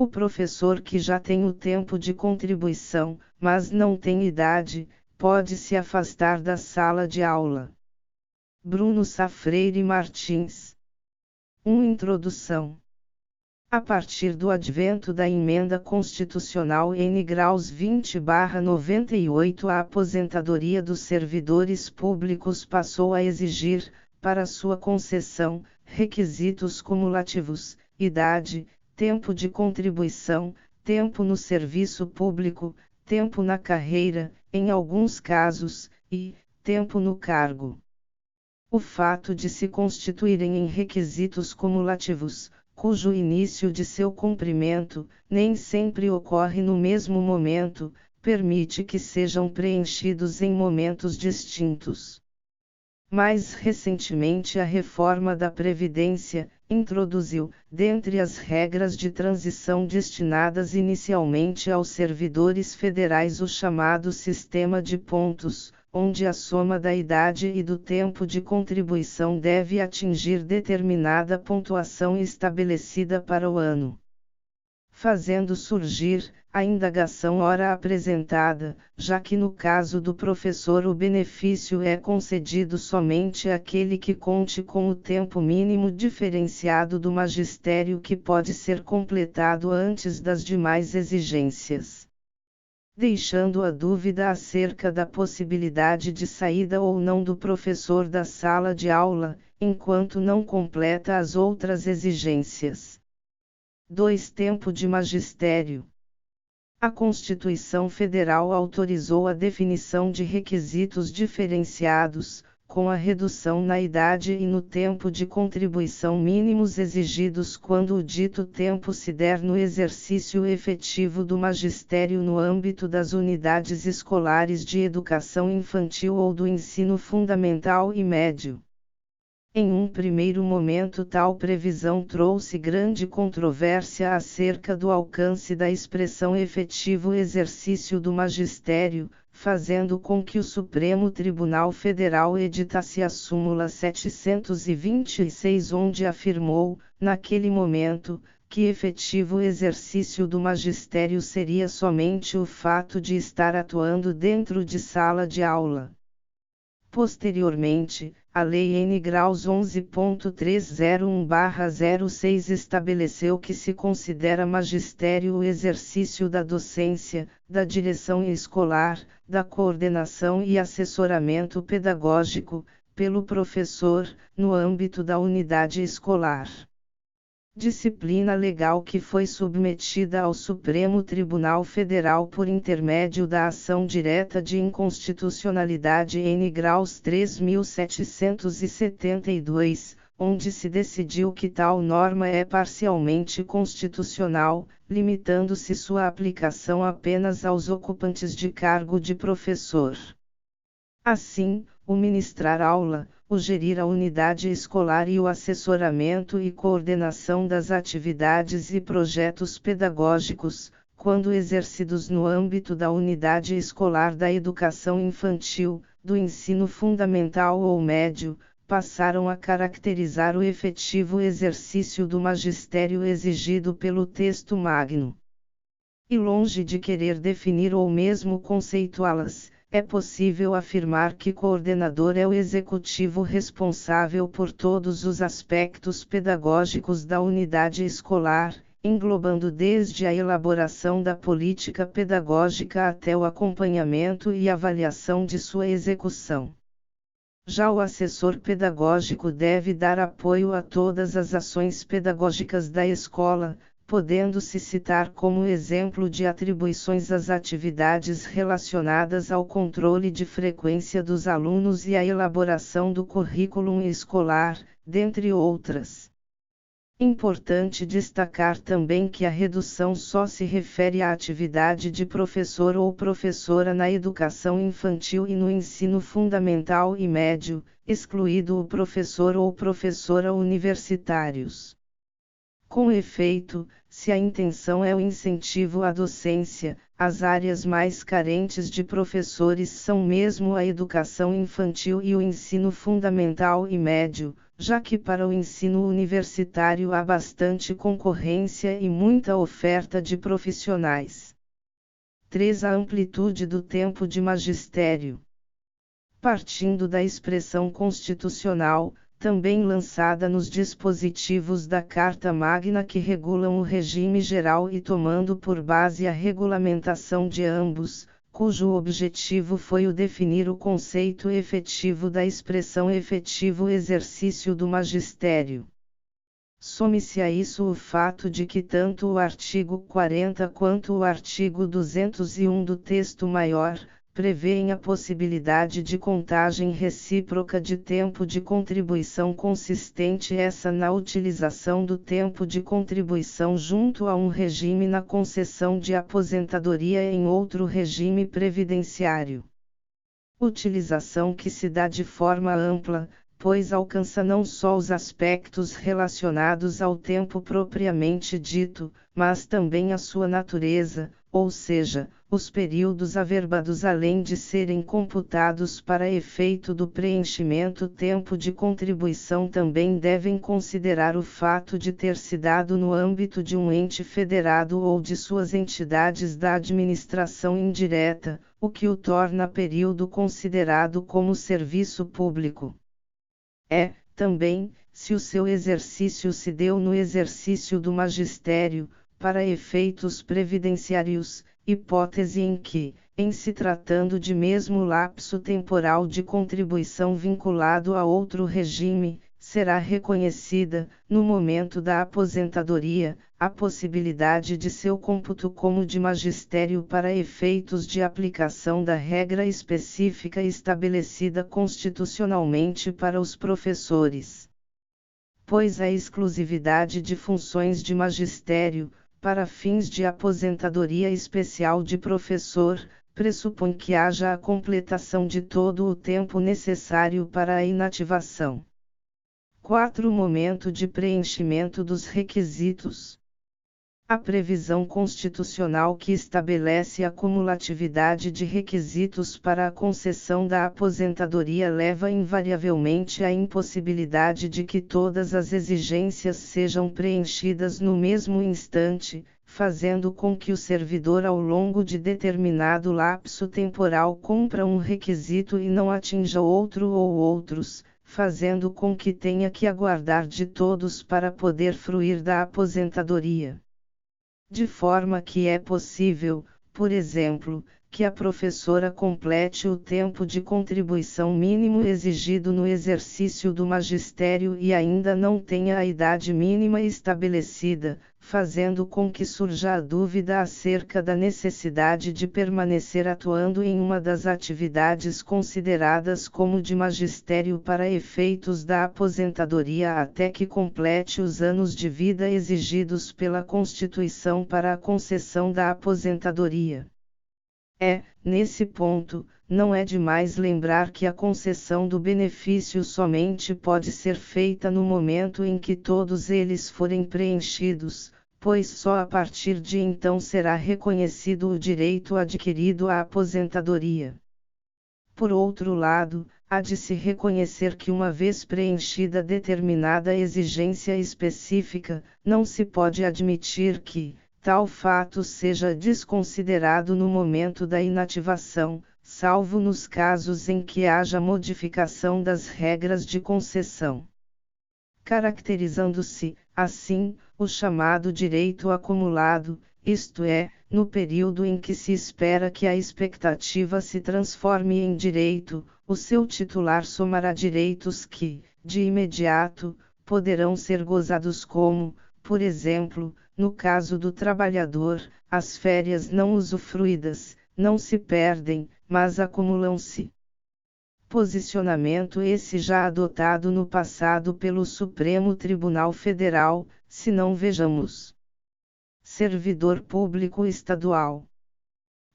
O professor que já tem o tempo de contribuição, mas não tem idade, pode se afastar da sala de aula. Bruno Sá Freire Martins. Introdução. A partir do advento da Emenda Constitucional N graus 20/98, a aposentadoria dos servidores públicos passou a exigir, para sua concessão, requisitos cumulativos: idade, tempo de contribuição, tempo no serviço público, tempo na carreira, em alguns casos, e tempo no cargo. O fato de se constituírem em requisitos cumulativos, cujo início de seu cumprimento nem sempre ocorre no mesmo momento, permite que sejam preenchidos em momentos distintos. Mais recentemente, a reforma da Previdência introduziu, dentre as regras de transição destinadas inicialmente aos servidores federais, o chamado sistema de pontos, onde a soma da idade e do tempo de contribuição deve atingir determinada pontuação estabelecida para o ano. Fazendo surgir a indagação ora apresentada, já que no caso do professor o benefício é concedido somente àquele que conte com o tempo mínimo diferenciado do magistério, que pode ser completado antes das demais exigências. Deixando a dúvida acerca da possibilidade de saída ou não do professor da sala de aula, enquanto não completa as outras exigências. 2. Tempo de magistério. A Constituição Federal autorizou a definição de requisitos diferenciados, com a redução na idade e no tempo de contribuição mínimos exigidos quando o dito tempo se der no exercício efetivo do magistério no âmbito das unidades escolares de educação infantil ou do ensino fundamental e médio. Em um primeiro momento, tal previsão trouxe grande controvérsia acerca do alcance da expressão efetivo exercício do magistério, fazendo com que o Supremo Tribunal Federal editasse a súmula 726, onde afirmou, naquele momento, que efetivo exercício do magistério seria somente o fato de estar atuando dentro de sala de aula. Posteriormente, a Lei N graus 11.301/06 estabeleceu que se considera magistério o exercício da docência, da direção escolar, da coordenação e assessoramento pedagógico, pelo professor, no âmbito da unidade escolar. Disciplina legal que foi submetida ao Supremo Tribunal Federal por intermédio da ação direta de inconstitucionalidade N graus 3.772, onde se decidiu que tal norma é parcialmente constitucional, limitando-se sua aplicação apenas aos ocupantes de cargo de professor. Assim, o ministrar aula, o gerir a unidade escolar e o assessoramento e coordenação das atividades e projetos pedagógicos, quando exercidos no âmbito da unidade escolar da educação infantil, do ensino fundamental ou médio, passaram a caracterizar o efetivo exercício do magistério exigido pelo texto magno. E longe de querer definir ou mesmo conceituá-las, é possível afirmar que coordenador é o executivo responsável por todos os aspectos pedagógicos da unidade escolar, englobando desde a elaboração da política pedagógica até o acompanhamento e avaliação de sua execução. Já o assessor pedagógico deve dar apoio a todas as ações pedagógicas da escola, podendo-se citar como exemplo de atribuições as atividades relacionadas ao controle de frequência dos alunos e a elaboração do currículo escolar, dentre outras. Importante destacar também que a redução só se refere à atividade de professor ou professora na educação infantil e no ensino fundamental e médio, excluído o professor ou professora universitários. Com efeito, se a intenção é o incentivo à docência, as áreas mais carentes de professores são mesmo a educação infantil e o ensino fundamental e médio, já que para o ensino universitário há bastante concorrência e muita oferta de profissionais. 3. A amplitude do tempo de magistério. Partindo da expressão constitucional, também lançada nos dispositivos da Carta Magna que regulam o regime geral e tomando por base a regulamentação de ambos, cujo objetivo foi o definir o conceito efetivo da expressão efetivo exercício do magistério. Some-se a isso o fato de que tanto o artigo 40 quanto o artigo 201 do texto maior, prevêem a possibilidade de contagem recíproca de tempo de contribuição consistente essa na utilização do tempo de contribuição junto a um regime na concessão de aposentadoria em outro regime previdenciário. Utilização que se dá de forma ampla, pois alcança não só os aspectos relacionados ao tempo propriamente dito, mas também a sua natureza, ou seja, os períodos averbados além de serem computados para efeito do preenchimento tempo de contribuição também devem considerar o fato de ter se dado no âmbito de um ente federado ou de suas entidades da administração indireta, o que o torna período considerado como serviço público. Também, se o seu exercício se deu no exercício do magistério, para efeitos previdenciários, hipótese em que, em se tratando de mesmo lapso temporal de contribuição vinculado a outro regime, será reconhecida, no momento da aposentadoria, a possibilidade de seu cômputo como de magistério para efeitos de aplicação da regra específica estabelecida constitucionalmente para os professores. Pois a exclusividade de funções de magistério, para fins de aposentadoria especial de professor, pressupõe que haja a completação de todo o tempo necessário para a inativação. 4. Momento de preenchimento dos requisitos. A previsão constitucional que estabelece a cumulatividade de requisitos para a concessão da aposentadoria leva invariavelmente à impossibilidade de que todas as exigências sejam preenchidas no mesmo instante, fazendo com que o servidor ao longo de determinado lapso temporal cumpra um requisito e não atinja outro ou outros, fazendo com que tenha que aguardar de todos para poder fruir da aposentadoria. De forma que é possível, por exemplo, que a professora complete o tempo de contribuição mínimo exigido no exercício do magistério e ainda não tenha a idade mínima estabelecida, fazendo com que surja a dúvida acerca da necessidade de permanecer atuando em uma das atividades consideradas como de magistério para efeitos da aposentadoria até que complete os anos de vida exigidos pela Constituição para a concessão da aposentadoria. Nesse ponto, não é demais lembrar que a concessão do benefício somente pode ser feita no momento em que todos eles forem preenchidos, pois só a partir de então será reconhecido o direito adquirido à aposentadoria. Por outro lado, há de se reconhecer que uma vez preenchida determinada exigência específica, não se pode admitir que, tal fato seja desconsiderado no momento da inativação, salvo nos casos em que haja modificação das regras de concessão. Caracterizando-se, assim, o chamado direito acumulado, isto é, no período em que se espera que a expectativa se transforme em direito, o seu titular somará direitos que, de imediato, poderão ser gozados como, por exemplo, no caso do trabalhador, as férias não usufruídas, não se perdem, mas acumulam-se. Posicionamento esse já adotado no passado pelo Supremo Tribunal Federal, se não vejamos. Servidor público estadual.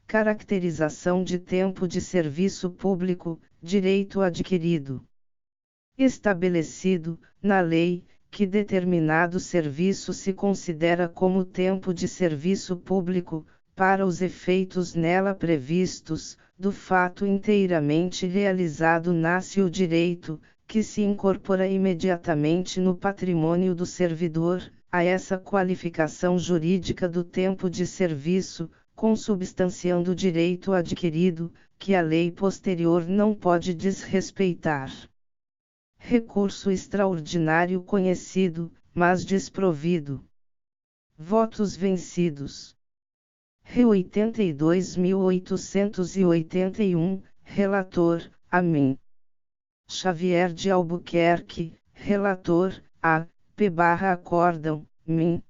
Caracterização de tempo de serviço público, direito adquirido. Estabelecido, na lei, que determinado serviço se considera como tempo de serviço público, para os efeitos nela previstos, do fato inteiramente realizado nasce o direito, que se incorpora imediatamente no patrimônio do servidor, a essa qualificação jurídica do tempo de serviço, consubstanciando o direito adquirido, que a lei posterior não pode desrespeitar. Recurso extraordinário conhecido, mas desprovido. Votos vencidos. Re 82.881, relator, a mim. Xavier de Albuquerque, relator, a, P/Acórdão, mim.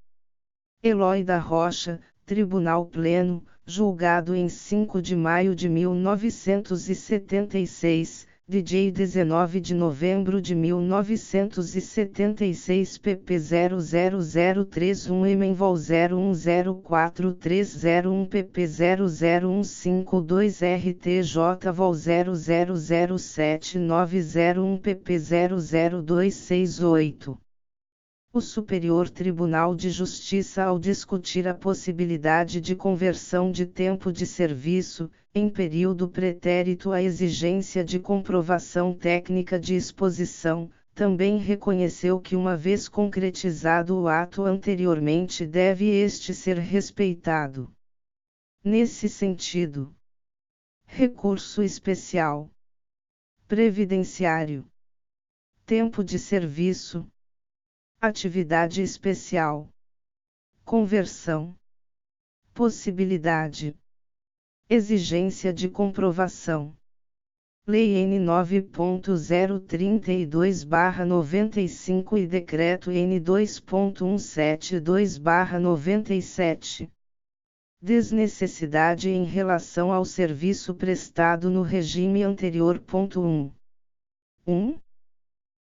Eloy da Rocha, Tribunal Pleno, julgado em 5 de maio de 1976, DJ 19 de novembro de 1976 pp 00031 Emenvol 010430 pp 00152 RTJ Vol 0007901 pp 00268. O Superior Tribunal de Justiça, ao discutir a possibilidade de conversão de tempo de serviço, em período pretérito à exigência de comprovação técnica de exposição, também reconheceu que, uma vez concretizado o ato anteriormente, deve este ser respeitado. Nesse sentido, recurso especial previdenciário, tempo de serviço, atividade especial, conversão, possibilidade, exigência de comprovação. Lei N 9.032/95 e Decreto N 2.172/97. Desnecessidade em relação ao serviço prestado no regime anterior. 1.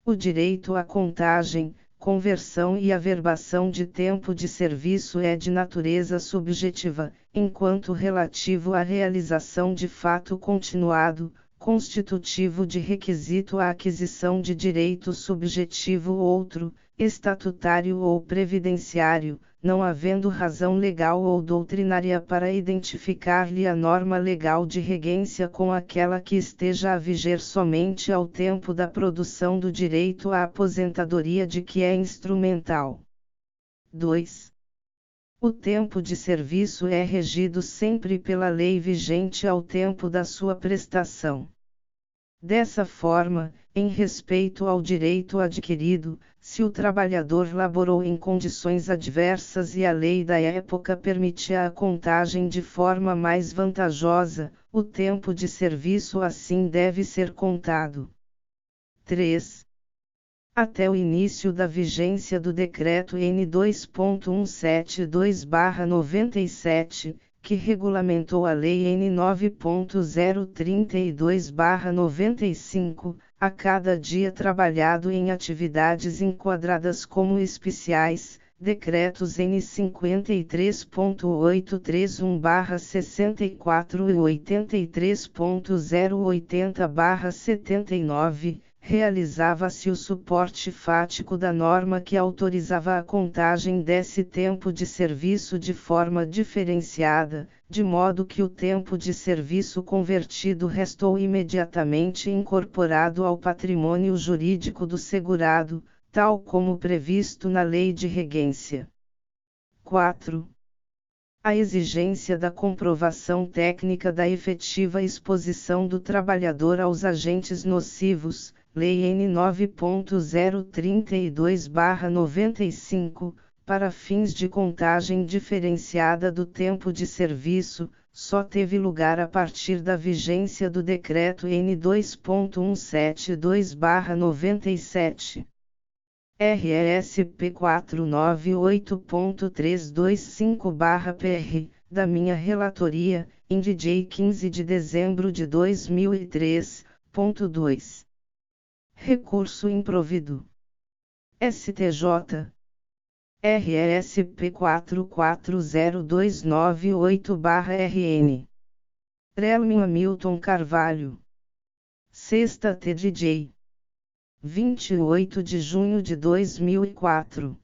O direito à contagem, conversão e averbação de tempo de serviço é de natureza subjetiva, enquanto relativo à realização de fato continuado, constitutivo de requisito à aquisição de direito subjetivo outro, estatutário ou previdenciário, não havendo razão legal ou doutrinária para identificar-lhe a norma legal de regência com aquela que esteja a viger somente ao tempo da produção do direito à aposentadoria de que é instrumental. 2. O tempo de serviço é regido sempre pela lei vigente ao tempo da sua prestação. Dessa forma, em respeito ao direito adquirido, se o trabalhador laborou em condições adversas e a lei da época permitia a contagem de forma mais vantajosa, o tempo de serviço assim deve ser contado. 3. Até o início da vigência do Decreto N 2.172/97, que regulamentou a Lei N 9.032/95, a cada dia trabalhado em atividades enquadradas como especiais, Decretos N 53.831/64 e 83.080/79, realizava-se o suporte fático da norma que autorizava a contagem desse tempo de serviço de forma diferenciada, de modo que o tempo de serviço convertido restou imediatamente incorporado ao patrimônio jurídico do segurado, tal como previsto na Lei de Regência. 4. A exigência da comprovação técnica da efetiva exposição do trabalhador aos agentes nocivos, Lei N 9.032/95, para fins de contagem diferenciada do tempo de serviço, só teve lugar a partir da vigência do Decreto N 2.172/97. RESP 498.325/PR, da minha relatoria, em DJ 15 de dezembro de 2003. 2. Recurso improvido. STJ. RESP 440298/RN. Relmin Hamilton Carvalho. Sexta TDJ. 28 de junho de 2004.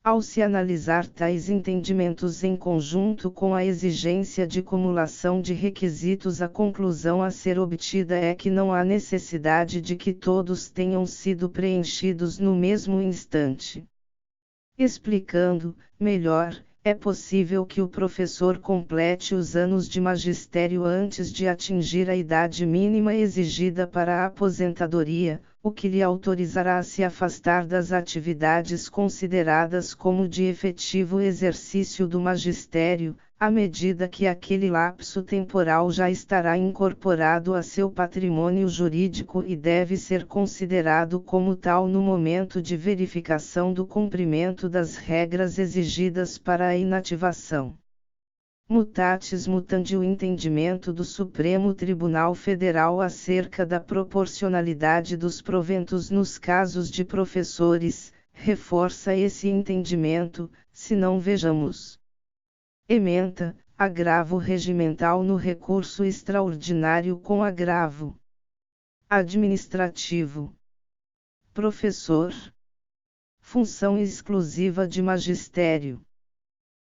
Ao se analisar tais entendimentos em conjunto com a exigência de cumulação de requisitos, a conclusão a ser obtida é que não há necessidade de que todos tenham sido preenchidos no mesmo instante. Explicando melhor, é possível que o professor complete os anos de magistério antes de atingir a idade mínima exigida para a aposentadoria, o que lhe autorizará a se afastar das atividades consideradas como de efetivo exercício do magistério, à medida que aquele lapso temporal já estará incorporado a seu patrimônio jurídico e deve ser considerado como tal no momento de verificação do cumprimento das regras exigidas para a inativação. Mutatis mutandi, o entendimento do Supremo Tribunal Federal acerca da proporcionalidade dos proventos nos casos de professores, reforça esse entendimento, se não vejamos. Ementa, agravo regimental no recurso extraordinário com agravo administrativo. Professor. Função exclusiva de magistério.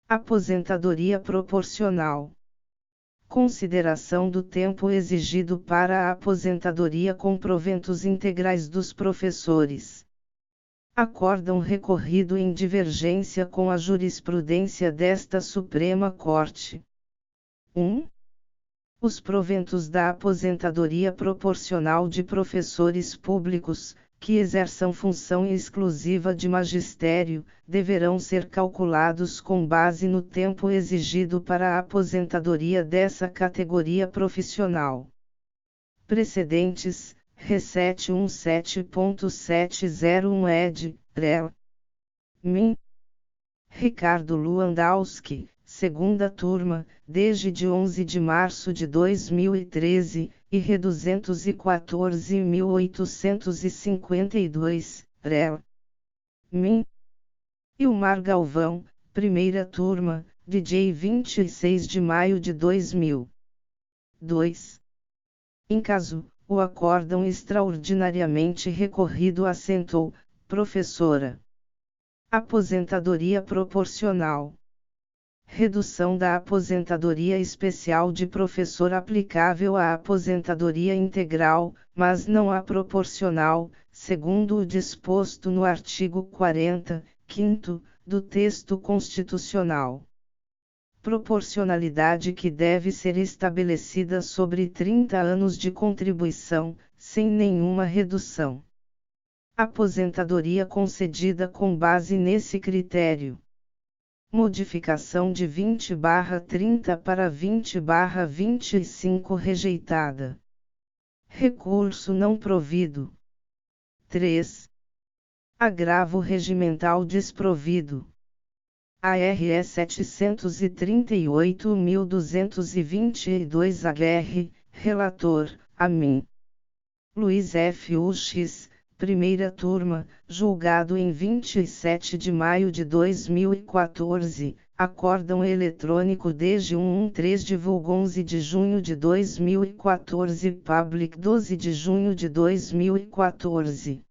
Aposentadoria proporcional. Consideração do tempo exigido para a aposentadoria com proventos integrais dos professores. Acórdão recorrido em divergência com a jurisprudência desta Suprema Corte. 1. Os proventos da aposentadoria proporcional de professores públicos, que exerçam função exclusiva de magistério, deverão ser calculados com base no tempo exigido para a aposentadoria dessa categoria profissional. Precedentes: Recet 17.701 ed. Rel. Min. Ricardo Lewandowski, segunda turma, desde de 11 de março de 2013, e 214.852, Rel. Min. Ilmar Galvão, primeira turma, DJ 26 de maio de 2000. 2. Em caso, o acórdão extraordinariamente recorrido assentou, professora. Aposentadoria proporcional. Redução da aposentadoria especial de professor aplicável à aposentadoria integral, mas não à proporcional, segundo o disposto no artigo 40, 5º, do texto constitucional. Proporcionalidade que deve ser estabelecida sobre 30 anos de contribuição, sem nenhuma redução. Aposentadoria concedida com base nesse critério. Modificação de 20/30 para 20/25 rejeitada. Recurso não provido. 3. Agravo regimental desprovido. ARE 738.222 relator, a mim. Luiz F. Uches, primeira turma, julgado em 27 de maio de 2014, acórdão eletrônico desde 113/11 de junho de 2014, public 12 de junho de 2014.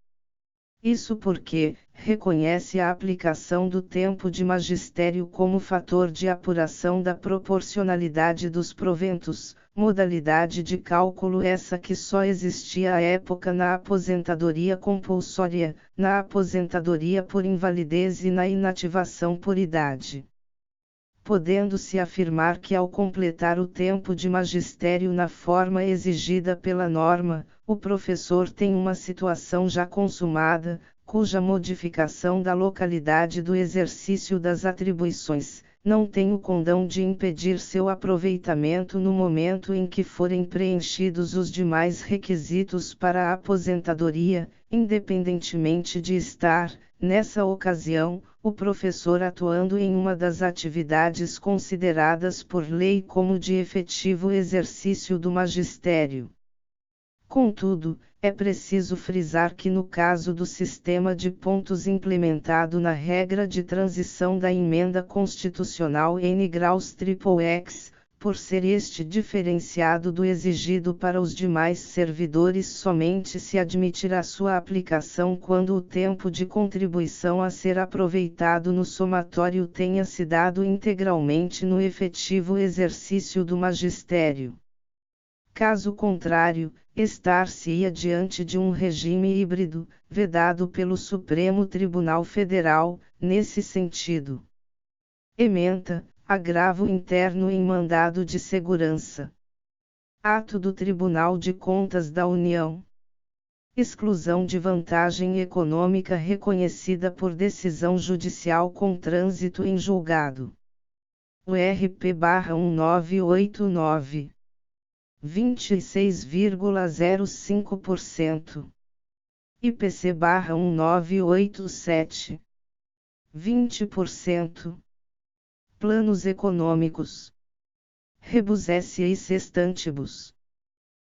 Isso porque reconhece a aplicação do tempo de magistério como fator de apuração da proporcionalidade dos proventos, modalidade de cálculo essa que só existia à época na aposentadoria compulsória, na aposentadoria por invalidez e na inativação por idade. Podendo-se afirmar que ao completar o tempo de magistério na forma exigida pela norma, o professor tem uma situação já consumada, cuja modificação da localidade do exercício das atribuições não tem o condão de impedir seu aproveitamento no momento em que forem preenchidos os demais requisitos para a aposentadoria, independentemente de estar, nessa ocasião, o professor atuando em uma das atividades consideradas por lei como de efetivo exercício do magistério. Contudo, é preciso frisar que no caso do sistema de pontos implementado na regra de transição da Emenda Constitucional N graus XXX, por ser este diferenciado do exigido para os demais servidores, somente se admitirá sua aplicação quando o tempo de contribuição a ser aproveitado no somatório tenha se dado integralmente no efetivo exercício do magistério. Caso contrário, estar-se-ia diante de um regime híbrido, vedado pelo Supremo Tribunal Federal, nesse sentido. Ementa, agravo interno em mandado de segurança. Ato do Tribunal de Contas da União. Exclusão de vantagem econômica reconhecida por decisão judicial com trânsito em julgado. URP/1989. 26,05%. IPC/1987. 20%. Planos econômicos. Rebus S.A. sextantibus.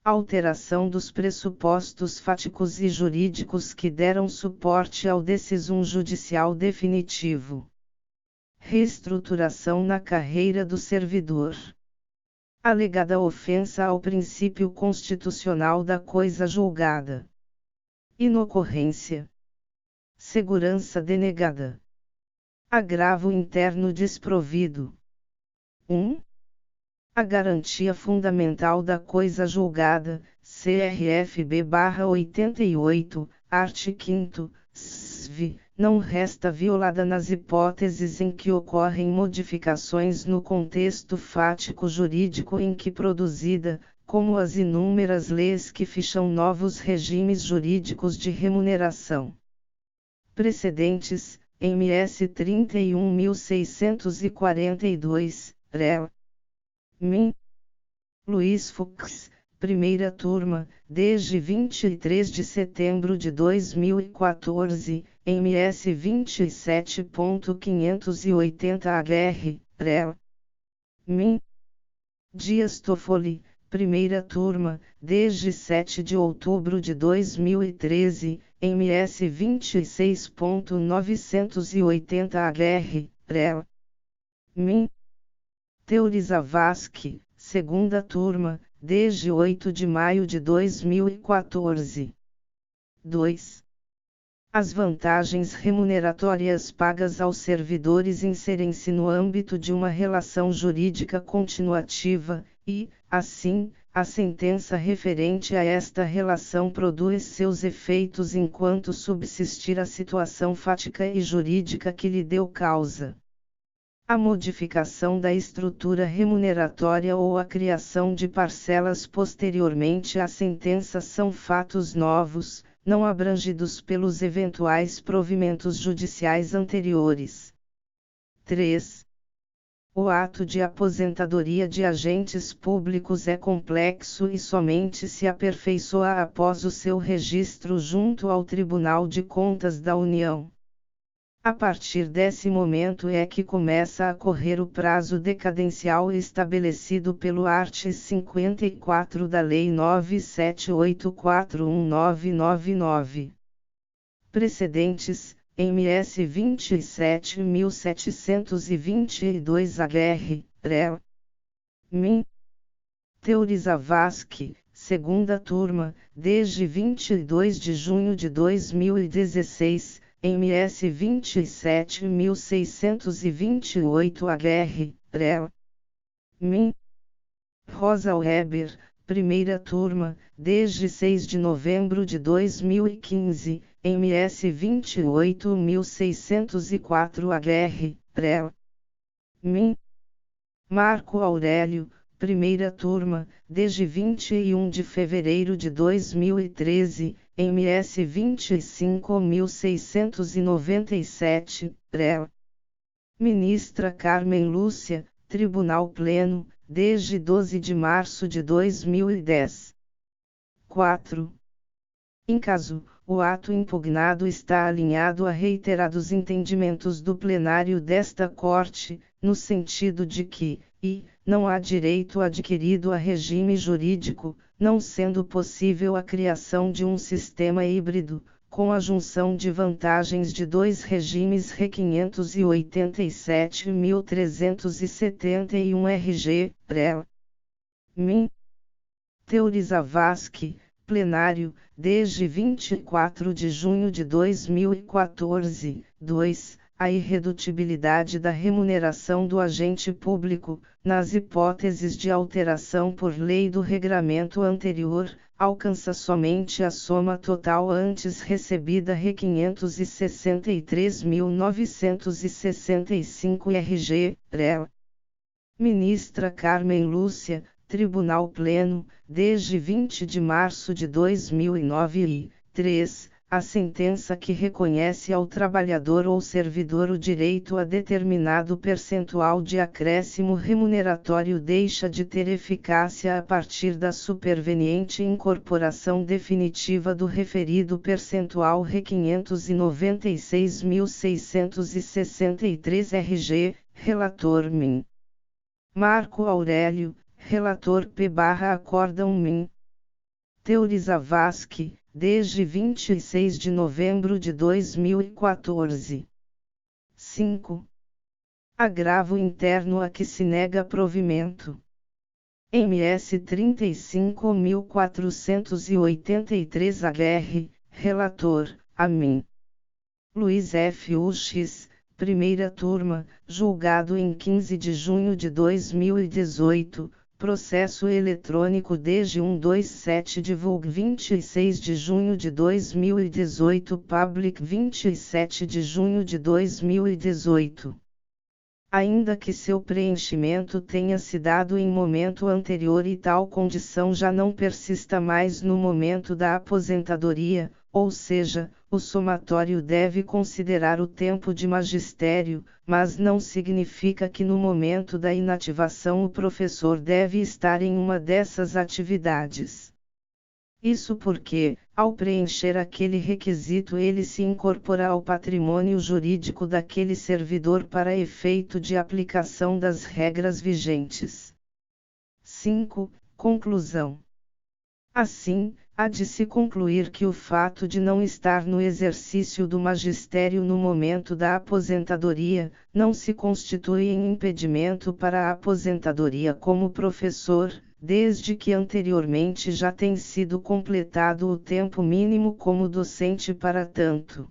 Alteração dos pressupostos fáticos e jurídicos que deram suporte ao decisum judicial definitivo. Reestruturação na carreira do servidor. Alegada ofensa ao princípio constitucional da coisa julgada. Inocorrência. Segurança denegada. Agravo interno desprovido. 1. A garantia fundamental da coisa julgada, CRFB/88, art. 5º, SV, não resta violada nas hipóteses em que ocorrem modificações no contexto fático jurídico em que produzida, como as inúmeras leis que ficham novos regimes jurídicos de remuneração. Precedentes, MS 31.642, REL. Min. Luiz Fux, primeira turma, desde 23 de setembro de 2014, MS 27.580-HR, REL. Min. Dias Toffoli, primeira turma, desde 7 de outubro de 2013, MS 26.980-HR, REL. Min. Teori Zavascki, segunda turma, desde 8 de maio de 2014. 2. As vantagens remuneratórias pagas aos servidores inserem-se no âmbito de uma relação jurídica continuativa, e, assim, a sentença referente a esta relação produz seus efeitos enquanto subsistir a situação fática e jurídica que lhe deu causa. A modificação da estrutura remuneratória ou a criação de parcelas posteriormente à sentença são fatos novos, não abrangidos pelos eventuais provimentos judiciais anteriores. 3. O ato de aposentadoria de agentes públicos é complexo e somente se aperfeiçoa após o seu registro junto ao Tribunal de Contas da União. A partir desse momento é que começa a correr o prazo decadencial estabelecido pelo art. 54 da Lei 978419999. Precedentes, MS 27.722-HR, REL. Min. Teori Zavascki, segunda turma, desde 22 de junho de 2016, MS 27.628-HR, REL. Min. Rosa Weber, primeira turma, desde 6 de novembro de 2015, MS 28.604-HR, REL. Min. Marco Aurélio, primeira turma, desde 21 de fevereiro de 2013, MS 25.697, REL. Ministra Carmen Lúcia, Tribunal Pleno, desde 12 de março de 2010. 4. Em caso, o ato impugnado está alinhado a reiterados entendimentos do plenário desta Corte, no sentido de que, não há direito adquirido a regime jurídico, não sendo possível a criação de um sistema híbrido, com a junção de vantagens de dois regimes Re 587.371 RG, PREL. Min. Teorizavasky, plenário, desde 24 de junho de 2014, 2. A irredutibilidade da remuneração do agente público, nas hipóteses de alteração por lei do regramento anterior, alcança somente a soma total antes recebida Re 563.965 RG, PREL. Ministra Carmen Lúcia, Tribunal Pleno, desde 20 de março de 2009 e 3. A sentença que reconhece ao trabalhador ou servidor o direito a determinado percentual de acréscimo remuneratório deixa de ter eficácia a partir da superveniente incorporação definitiva do referido percentual Re 596.663 RG, relator Min. Marco Aurélio, relator P/Acórdão Min. Teorizavasky, desde 26 de novembro de 2014. 5. Agravo interno a que se nega provimento. MS 35.483 AR, relator, a mim. Luiz F. Uches, primeira turma, julgado em 15 de junho de 2018. Processo eletrônico desde 127 divulg 26 de junho de 2018 public 27 de junho de 2018. Ainda que seu preenchimento tenha se dado em momento anterior e tal condição já não persista mais no momento da aposentadoria, ou seja, o somatório deve considerar o tempo de magistério, mas não significa que no momento da inativação o professor deve estar em uma dessas atividades. Isso porque, ao preencher aquele requisito, ele se incorpora ao patrimônio jurídico daquele servidor para efeito de aplicação das regras vigentes. 5. Conclusão. Assim, há de se concluir que o fato de não estar no exercício do magistério no momento da aposentadoria, não se constitui em impedimento para a aposentadoria como professor, desde que anteriormente já tenha sido completado o tempo mínimo como docente para tanto.